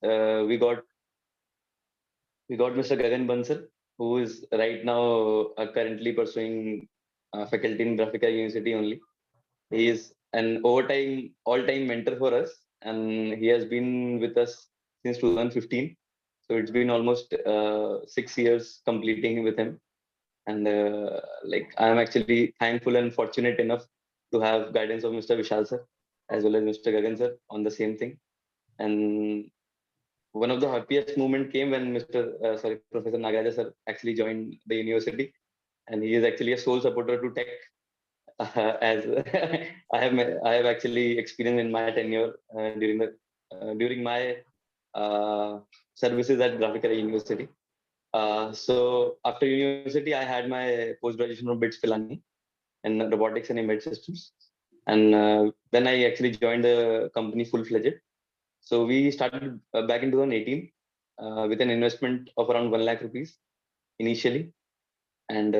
we got Mr. Gagan Bansal, who is right now currently pursuing faculty in Graphica University only. He is an all-time mentor for us, and he has been with us since 2015. So it's been almost 6 years completing with him, and I am actually thankful and fortunate enough to have guidance of Mr. Vishal sir as well as Mr. Gagan sir on the same thing. And one of the happiest moment came when Professor Nagaraja sir actually joined the university, and he is actually a sole supporter to tech, as I have actually experienced in my tenure during my uh, services at Graphica University. So after university, I had my post graduation from BITS Pilani in robotics and embedded systems, and then I actually joined the company full fledged. So we started back in 2018 with an investment of around 1 lakh rupees initially, and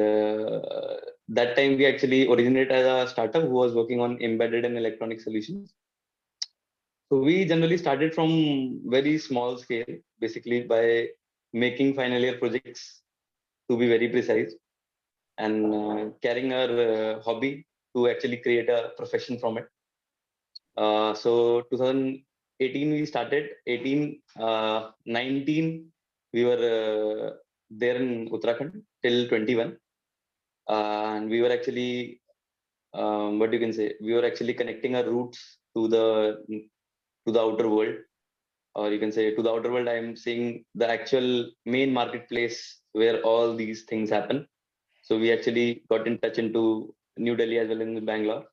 that time we actually originated as a startup who was working on embedded and electronic solutions. So we generally started from very small scale, basically by making final year projects, to be very precise, and carrying our hobby to actually create a profession from it. So 2018 we started, 18, 19 we were there in Uttarakhand till 21. And we were actually, what you can say, we were actually connecting our roots to the outer world, or you can say to the outer world. I'm seeing the actual main marketplace where all these things happen. So we actually got in touch into New Delhi as well as in Bangalore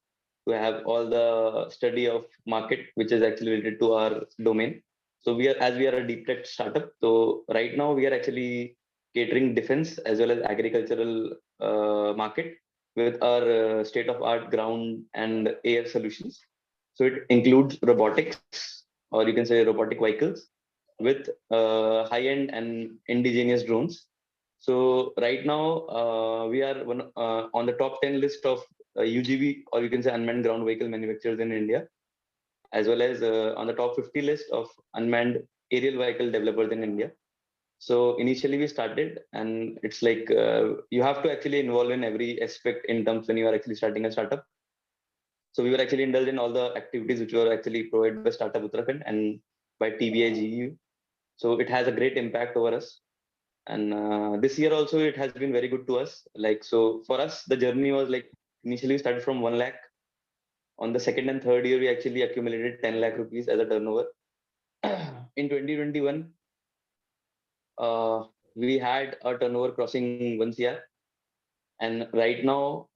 to have all the study of market, which is actually related to our domain. So we are a deep tech startup. So right now we are actually catering defense as well as agricultural market with our state of art ground and air solutions. So it includes robotics, or you can say robotic vehicles, with high end and indigenous drones. So right now we are on the top 10 list of UGV, or you can say unmanned ground vehicle manufacturers in India, as well as on the top 50 list of unmanned aerial vehicle developers in India. So initially we started, and it's like you have to actually involve in every aspect in terms when you are actually starting a startup. So we were actually indulged in all the activities which were actually provided by Startup Uttarakhand and by TBI GU. So it has a great impact over us. And this year also it has been very good to us. Like, so for us, the journey was like initially started from 1 lakh. On the second and third year, we actually accumulated 10 lakh rupees as a turnover. In 2021, we had a turnover crossing 1 CR. And right now,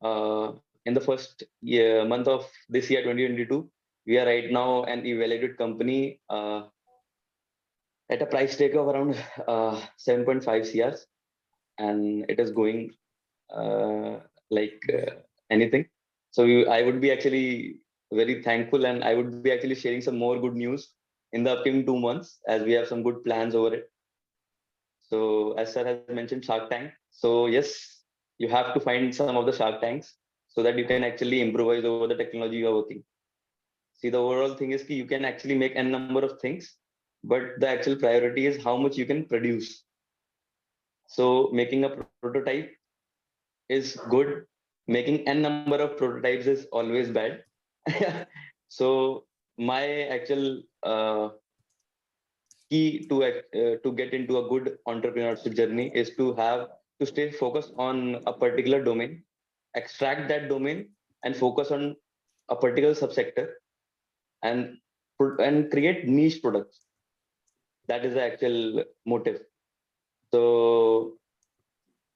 in the first month of this year, 2022, we are right now an evaluated company at a price tag of around 7.5 CRs, and it is going like anything. So I would be actually very thankful, and I would be actually sharing some more good news in the upcoming 2 months, as we have some good plans over it. So as sir has mentioned, Shark Tank. So yes, you have to find some of the Shark Tanks so that you can actually improvise over the technology you are working. See, the overall thing is that you can actually make n number of things, but the actual priority is how much you can produce. So making a prototype is good. Making n number of prototypes is always bad. So my actual key to get into a good entrepreneurship journey is to stay focused on a particular domain, extract that domain, and focus on a particular subsector, and create niche products. That is the actual motive. So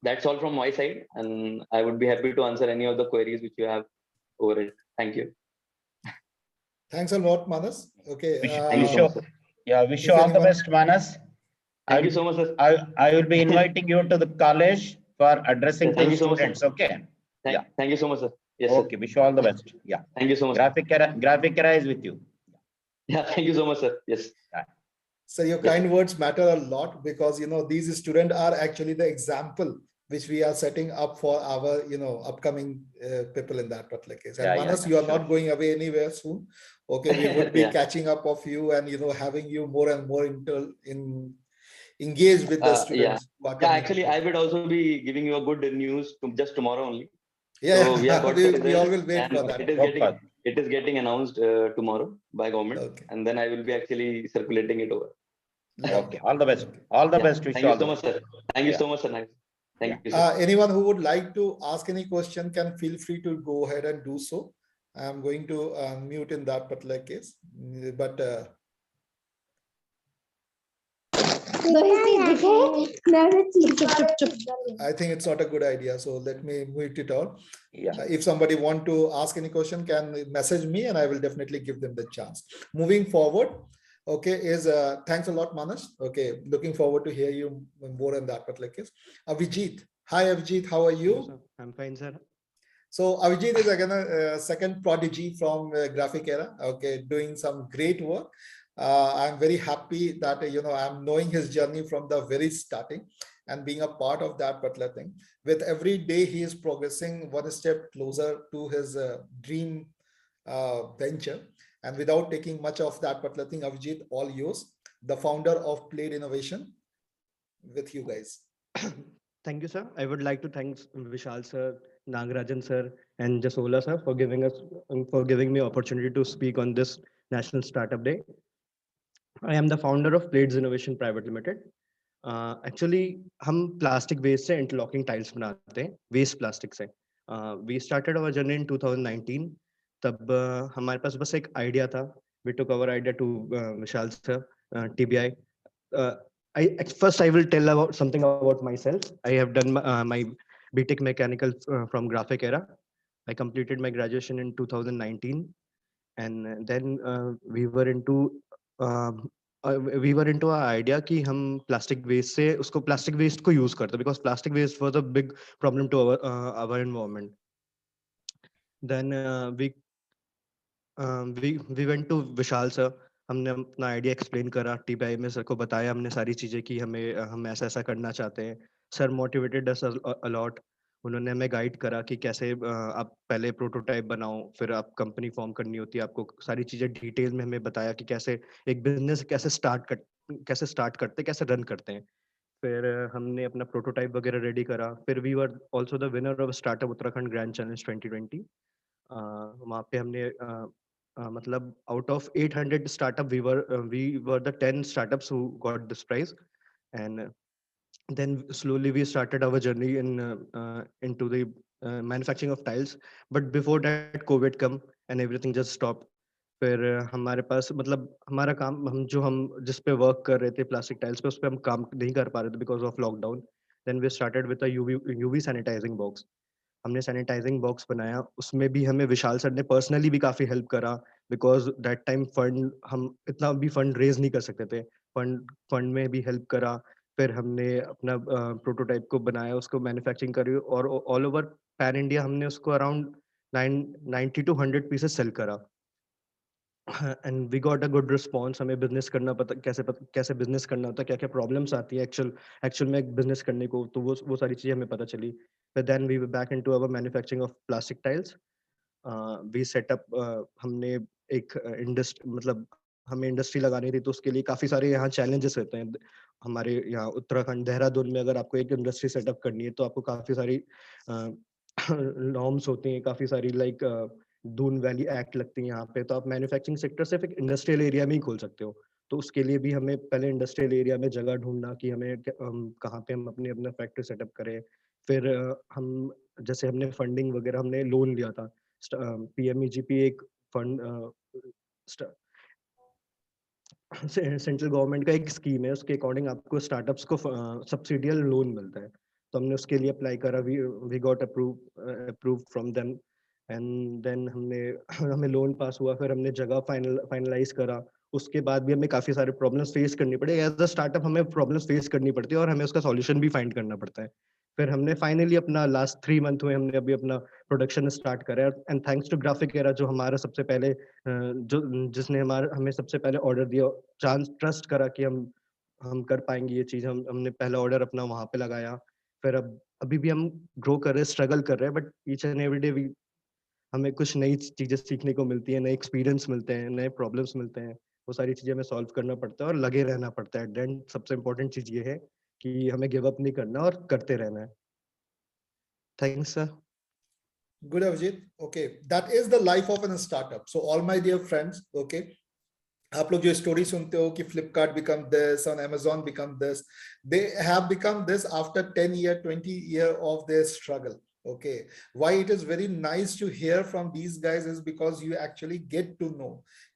that's all from my side, and I would be happy to answer any of the queries which you have over it. Thank you. Thanks a lot, Manas. Okay. Thank you so much, sir. Yeah, wish you all the best, Manas. Thank you so much, sir. I will be inviting you to the college for addressing to the students. Okay. Thank you so much, sir. Yes, okay. Sir. Wish you all the best. Yeah. Thank you so much. Graphic is with you. Yeah. Thank you so much, sir. Yes. So your kind words matter a lot, because these students are actually the example which we are setting up for our upcoming people in that particular case. And Yeah, Manas, you are sure. not going away anywhere soon. Okay, we would be Yeah. catching up of you and having you more and more engaged with the Yeah. students who are Yeah, coming actually, up. I would also be giving you a good news just tomorrow only. So we have Yeah, got the we all results, will wait and for that. it is getting announced tomorrow by government, Okay, and then I will be actually circulating it over. lovely. Okay, all the best. Okay. All the Yeah. best. Wish Thank you you all so the much, best. sir. Thank you Yeah, so much, sir. yeah. Thank you, sir. Anyone who would like to ask any question can feel free to go ahead and do so. I'm going to mute in that particular case, but I think it's not a good idea. So let me mute it all. Yeah. If somebody want to ask any question, can message me and I will definitely give them the chance. Moving forward, okay, is thanks a lot, Manas. Okay, looking forward to hear you more in that particular case. Avijit, hi Avijit, how are you? Hello, sir. I'm fine, sir. So Avijit is again a second prodigy from Graphic Era. Okay, doing some great work. I'm very happy that I'm knowing his journey from the very starting and being a part of that particular thing. With every day, he is progressing one step closer to his dream venture. And without taking much of that particular thing, Avijit, all yours, the founder of Played Innovation, with you guys. Thank you, sir. I would like to thank Vishal sir, Nagarajan sir, and Jasola sir for giving me opportunity to speak on this National Startup Day. I am the founder of Blades Innovation Private Limited. Actually, हम plastic waste से interlocking tiles बनाते हैं, waste plastic से. We started our journey in 2019. तब हमारे पास बस एक idea था. We took our idea to Vishal sir, TBI. uh, First I will tell about something about myself. I have done my BTech Mechanical from Graphic Era. I completed my graduation in 2019, and then we were into our idea कि हम plastic waste से उसको plastic waste को use करते, because plastic waste was a big problem to our environment. Then we went to Vishal sir. हमने अपना idea explain करा, TPI में सर को बताया हमने सारी चीज़ें कि हम ऐसा ऐसा करना चाहते हैं. सर मोटिवेटेड अस अलॉट. उन्होंने हमें गाइड करा कि कैसे आप पहले प्रोटोटाइप बनाओ, फिर आप कंपनी फॉर्म करनी होती है आपको. सारी चीज़ें डिटेल में हमें बताया कि कैसे एक बिजनेस कैसे स्टार्ट करते, कैसे रन करते हैं. फिर हमने अपना प्रोटोटाइप वगैरह रेडी करा. फिर we were also the winner of startup Uttarakhand grand challenge 2020. वहाँ पे हमने मतलब out of 800 startup, we were the 10 startups who got this prize. And then slowly we started our journey into the manufacturing of tiles. But before that COVID come and everything just stopped. फिर हमारे पास मतलब हमारा काम हम जिस पे work कर रहे थे प्लास्टिक टाइल्स पे, उस पे हम काम नहीं कर पा रहे थे because of lockdown. Then we started with a UV sanitising box. हमने सैनिटाइजिंग बॉक्स बनाया. उसमें भी हमें विशाल सर ने पर्सनली भी काफ़ी हेल्प करा, बिकॉज दैट टाइम फंड हम इतना भी फंड रेज नहीं कर सकते थे. फंड में भी हेल्प करा. फिर हमने अपना प्रोटोटाइप को बनाया, उसको मैन्युफैक्चरिंग करी, और ऑल ओवर पैन इंडिया हमने उसको अराउंड 90 to 100 पीसेस सेल करा. And we got a good response. हमें बिजनेस करना कैसे बिजनेस करना होता है, क्या क्या प्रॉब्लम्स आती है एक्चुअल में एक बिजनेस करने को, तो वो सारी चीज़ें हमें पता चली. फिर then we were back into our manufacturing of plastic tiles. We set up हमने एक इंडस्ट्री मतलब हमें इंडस्ट्री लगानी थी, तो उसके लिए काफ़ी सारे यहाँ चैलेंजेस रहते हैं. हमारे यहाँ उत्तराखंड देहरादून में अगर आपको एक इंडस्ट्री सेटअप करनी है, तो आपको काफ़ी सारी नॉर्म्स होती हैं, काफ़ी सारी लाइक दून वैली एक्ट लगती है यहाँ पे. तो आप मैन्युफैक्चरिंग सेक्टर सिर्फ एक इंडस्ट्रियल एरिया में ही खोल सकते हो. तो उसके लिए भी हमें पहले इंडस्ट्रियल एरिया में जगह ढूंढना कि हमें कहाँ पे हम अपना फैक्ट्री सेटअप करें. फिर हम जैसे हमने फंडिंग वगैरह हमने लोन लिया था. पीएमईजीपी एक फंड सेंट्रल गवर्नमेंट का एक स्कीम है, उसके अकॉर्डिंग आपको स्टार्टअप्स को सब्सिडियल लोन मिलता है. तो हमने उसके लिए अप्लाई करा. We got approve from them. And then हमें लोन पास हुआ. फिर हमने जगह फाइनलाइज करा. उसके बाद भी हमें काफ़ी सारे प्रॉब्लम्स फेस करनी पड़े. एज अ स्टार्टअप हमें प्रॉब्लम्स फेस करनी पड़ती है और हमें उसका सॉल्यूशन भी फाइंड करना पड़ता है. फिर हमने फाइनली अपना लास्ट 3 मंथ में हमने अभी अपना प्रोडक्शन स्टार्ट करा. And thanks to Graphic Era, जो हमारा सबसे पहले जो जिसने हमें सबसे पहले ऑर्डर दिया, चांस ट्रस्ट करा कि हम कर पाएंगे ये चीज़. हमने पहला ऑर्डर अपना वहाँ पे लगाया. फिर अब अभी भी हम ग्रो कर रहे हैं, स्ट्रगल कर रहे हैं, but each and every day हमें कुछ नई चीजें सीखने को मिलती है, नए एक्सपीरियंस मिलते हैं, नए प्रॉब्लम्स मिलते हैं। वो सारी चीजें हमें सॉल्व करना पड़ता है और लगे रहना पड़ता है। एट द एंड सबसे इम्पोर्टेंट चीज ये है कि हमें गिव अप नहीं करना और करते रहना है। Thanks sir. Good, Avijit. Okay, that is the life of a startup. So all my dear friends, okay, आप लोग जो स्टोरी सुनते हो कि फ्लिपकार्ट बिकम दिस और Amazon become this, they have become this after 10 year 20 year of their struggle. Okay, why it is very nice to hear from these guys is because you actually get to know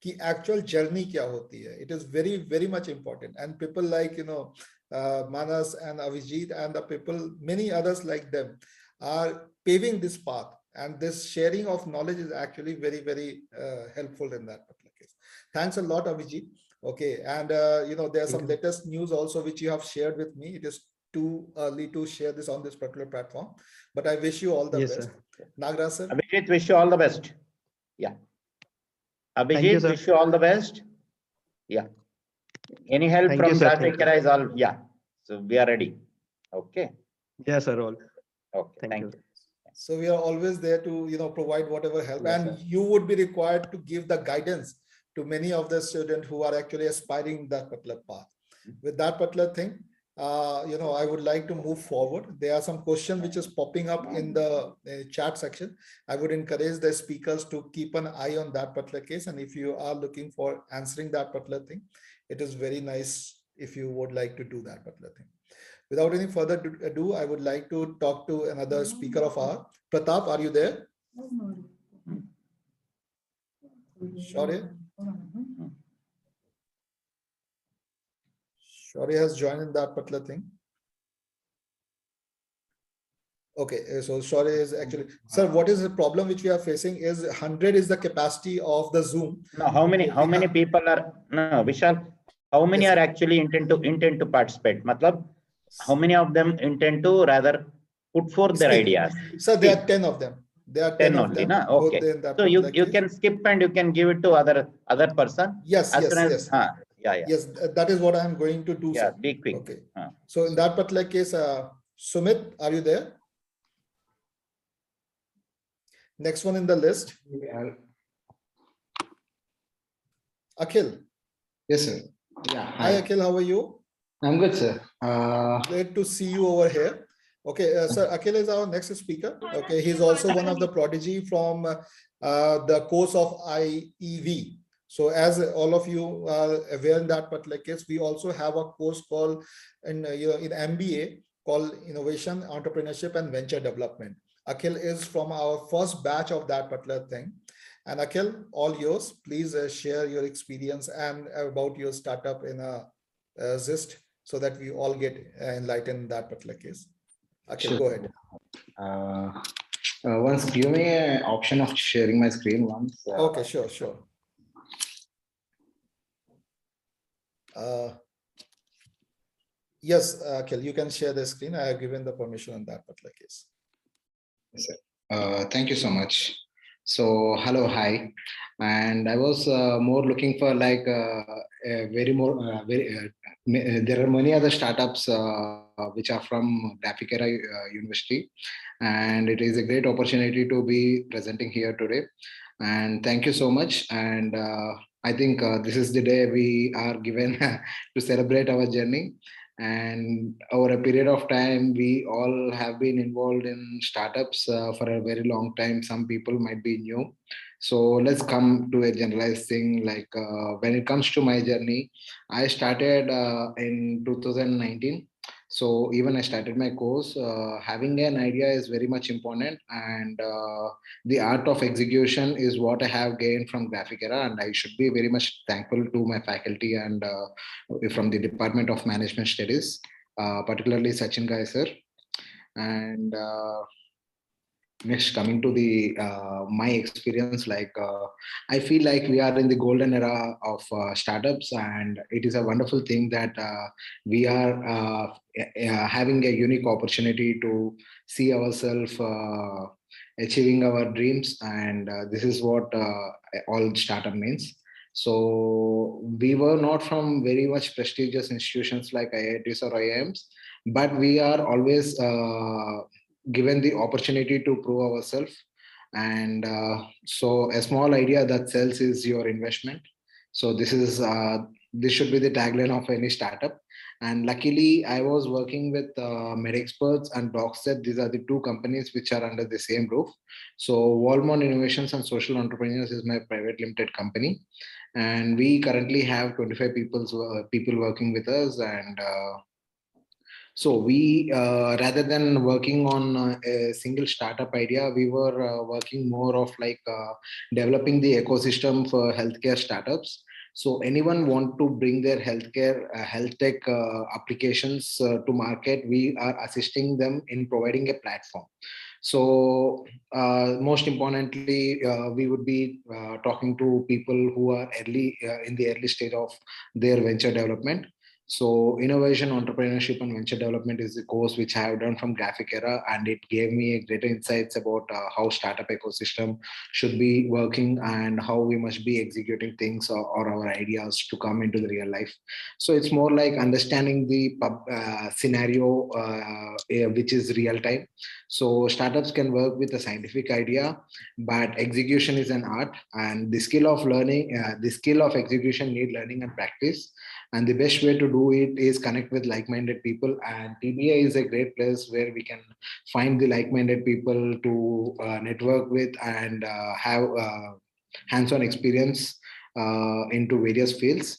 कि actual journey क्या होती है. It is very very much important, and people like Manas and Avijit and the people, many others like them, are paving this path, and this sharing of knowledge is actually very very helpful in that particular case. Thanks a lot, Avijit. Okay, and there are some latest news also which you have shared with me. It is too early to share this on this particular platform, but I wish you all the Yes, best. sir. Nagraj sir. Abhijit, wish you all the best. Yeah. Thank you, Abhijit, sir. wish you all the best. Yeah. Any help Thank you, from sir. Graphic Thank you. Era is all. Yeah. So we are ready. Okay. Yes, sir. All. Okay. Thank Thank you. you. So we are always there to provide whatever help, Yes, and sir. you would be required to give the guidance to many of the students who are actually aspiring that particular path. With that particular thing, I would like to move forward. There are some questions which is popping up in the chat section. I would encourage the speakers to keep an eye on that particular case, and if you are looking for answering that particular thing, it is very nice if you would like to do that particular thing. Without any further ado, I would like to talk to another speaker of our. Pratap, are you there? Shaurya? Shaurya has joined in that particular thing. Okay, so Shaurya is actually, sir, what is the problem which we are facing is 100 is the capacity of the Zoom. Now, how many people are, no, Vishal, how many Yes, are sir. actually intend to participate? Matlab, how many of them intend to rather put forth their Speak. ideas? Sir, there are 10 of them. There are 10 10 of only, them. na? Both Okay. in that So you particular case. can skip and you can give it to other person. Yes, As yes, soon as, yes. yeah. Yes, that is what I am going to do, Yeah, sir. be quick. Okay. So in that particular case, Sumit, are you there? Next one in the list. Akhil. Yes, sir. Yeah. Hi, Akhil. How are you? I'm good, sir. Great to see you over here. Okay, sir, Akhil is our next speaker. Okay, he's also one of the prodigy from the course of IEV. So as all of you are aware in that particular case, we also have a course called in MBA called Innovation, Entrepreneurship and Venture Development. Akhil is from our first batch of that particular thing. And Akhil, all yours. Please share your experience and about your startup in a Zist, so that we all get enlightened in that particular case. Akhil, Sure. go ahead. Once give me an option of sharing my screen once. Okay, sure. Yes, Akhil, you can share the screen. I have given the permission in that particular case. Yes, sir. Thank you so much. So, hello, hi. And I was more looking for like there are many other startups which are from Graphic Era University, and it is a great opportunity to be presenting here today. And thank you so much. And I think this is the day we are given to celebrate our journey. And over a period of time, we all have been involved in startups for a very long time. Some people might be new. So let's come to a generalized thing. Like when it comes to my journey, I started in 2019. So even I started my course, having an idea is very much important, and the art of execution is what I have gained from Graphic Era, and I should be very much thankful to my faculty and from the Department of Management Studies, particularly Sachin Gai sir. And next, coming to the my experience, like I feel like we are in the golden era of startups, and it is a wonderful thing that we are having a unique opportunity to see ourselves achieving our dreams, and this is what all startup means. So we were not from very much prestigious institutions like IITs or IIMs, but we are always given the opportunity to prove ourselves. And so a small idea that sells is your investment. So this should be the tagline of any startup. And luckily, I was working with MedExperts and DocSet. These are the two companies which are under the same roof. So Walmart Innovations and Social Entrepreneurs is my private limited company, and we currently have 25 people working with us. And so we, rather than working on a single startup idea, we were working more of like developing the ecosystem for healthcare startups. So anyone want to bring their health tech applications to market, we are assisting them in providing a platform. So most importantly, we would be talking to people who are early in the early stage of their venture development. So innovation, entrepreneurship, and venture development is the course which I have done from Graphic Era, and it gave me greater insights about how startup ecosystem should be working and how we must be executing things, or our ideas to come into the real life. So it's more like understanding the scenario which is real time. So startups can work with a scientific idea, but execution is an art, and the skill of execution need learning and practice. And the best way to do it is connect with like-minded people, and TBA is a great place where we can find the like-minded people to network with and have hands-on experience into various fields.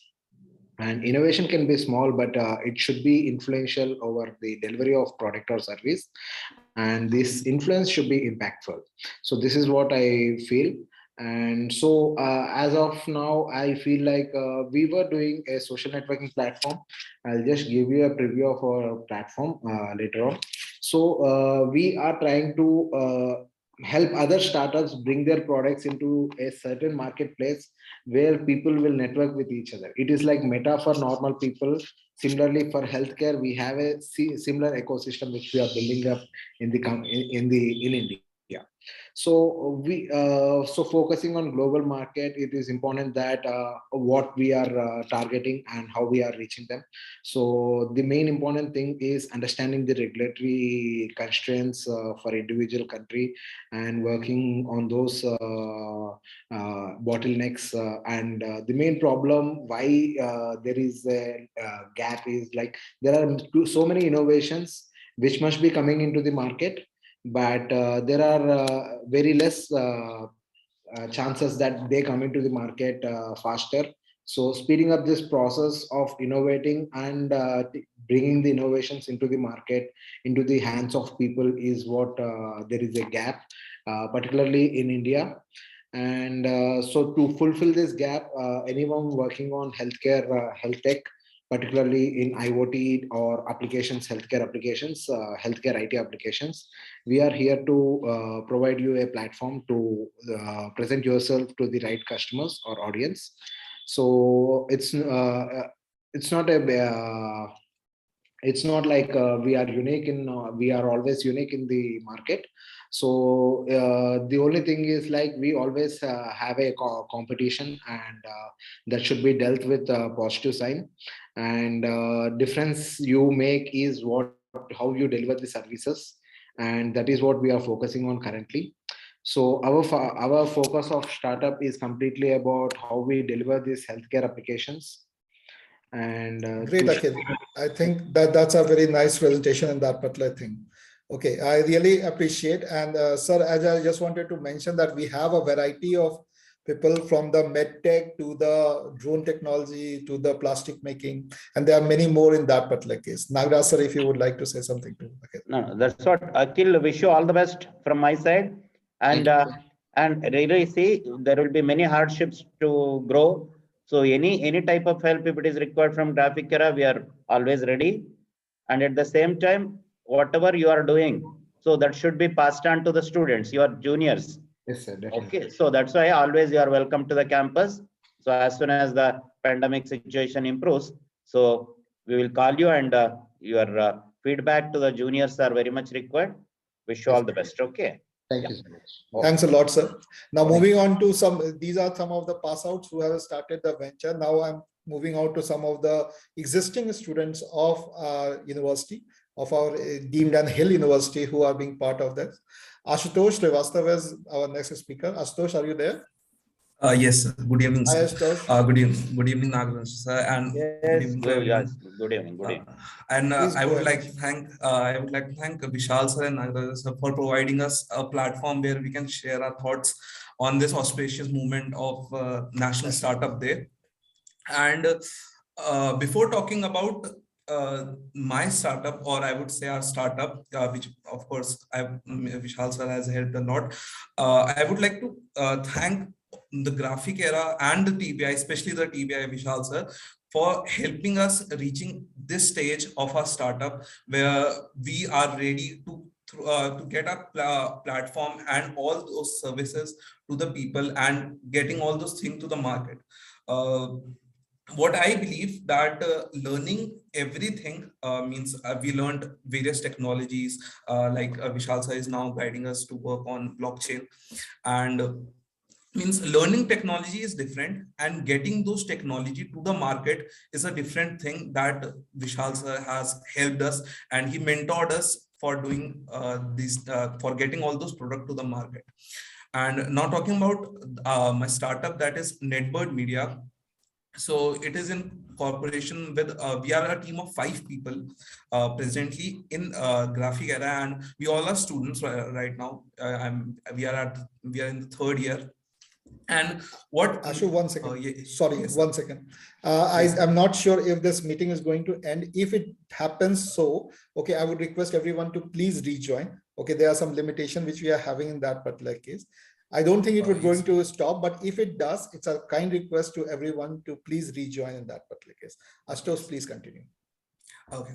And innovation can be small, but it should be influential over the delivery of product or service, and this influence should be impactful. So this is what I feel. And so as of now, I feel like we were doing a social networking platform. I'll just give you a preview of our platform later on. So we are trying to help other startups bring their products into a certain marketplace where people will network with each other. It is like Meta for normal people. Similarly, for healthcare, we have a similar ecosystem which we are building up in India. So so focusing on global market, it is important that what we are targeting and how we are reaching them. So the main important thing is understanding the regulatory constraints for individual country and working on those bottlenecks. And the main problem why there is a gap is like there are so many innovations which must be coming into the market, but there are very less chances that they come into the market faster. So speeding up this process of innovating and bringing the innovations into the market, into the hands of people is what there is a gap, particularly in India. And so to fulfill this gap, anyone working on health tech, particularly in IoT or applications, healthcare IT applications, we are here to provide you a platform to present yourself to the right customers or audience. So it's not like we are unique in we are always unique in the market. So the only thing is like we always have a competition, and that should be dealt with positive sign. And difference you make is how you deliver the services, and that is what we are focusing on currently. So our focus of startup is completely about how we deliver these healthcare applications. And Great, Akhil. I think that's a very nice presentation in that particular thing. Okay, I really appreciate. And sir, as I just wanted to mention that we have a variety of people from the medtech to the drone technology to the plastic making, and there are many more in that particular case. Nagraj sir, if you would like to say something too. Okay. No, that's what Akhil, wish you all the best from my side. And really see, there will be many hardships to grow. So any type of help, if it is required from Graphic Era, we are always ready. And at the same time, whatever you are doing, so that should be passed on to the students, your juniors. Yes, sir, definitely. Okay, so that's why always you are welcome to the campus. So as soon as the pandemic situation improves, so we will call you, and your feedback to the juniors are very much required. Wish you all the best. Okay. Thank you so much. Thanks a lot, sir. Now moving on to these are some of the pass outs who have started the venture. Now I'm moving on to some of the existing students of our university of our deemed and Hill University who are being part of this. Ashutosh Srivastava is our next speaker. Ashutosh, are you there? Yes, sir. Good evening, Hi, sir. Ashutosh. Good evening, Nagaraj, sir, and good Yes, evening to everyone. good evening, good evening. And Please I go would ahead. like to thank, Vishal sir and Nagaraj sir for providing us a platform where we can share our thoughts on this auspicious movement of National Startup Day. And before talking about my startup, or I would say our startup, which of course Vishal sir has helped a lot, I would like to thank the Graphic Era and the TBI, especially the TBI Vishal sir, for helping us reaching this stage of our startup where we are ready to get a platform and all those services to the people and getting all those things to the market. Uh, what I believe that learning everything means we learned various technologies, like Vishal sir is now guiding us to work on blockchain, and means learning technology is different and getting those technology to the market is a different thing that Vishal sir has helped us, and he mentored us for doing this, for getting all those product to the market. And now talking about my startup, that is Netbird Media. So it is in cooperation with, we are a team of 5 people presently in Graphic Era, and we all are students right now. We are in the 3rd year. And what Ashu, 1 second. yeah, Sorry, yes, 1 second. yes, I'm not sure if this meeting is going to end. If it happens so, okay, I would request everyone to please rejoin. Okay, there are some limitation which we are having in that particular case. I don't think it would yes. going to stop, but if it does, it's a kind request to everyone to please rejoin in that particular case. Ashutosh, please continue. Okay.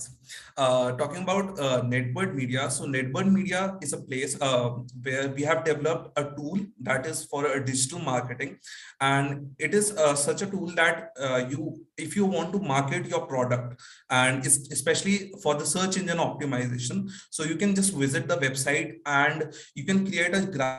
Talking about Netbird Media. So Netbird Media is a place where we have developed a tool that is for digital marketing, and it is such a tool that if you want to market your product, and especially for the search engine optimization, so you can just visit the website and you can create a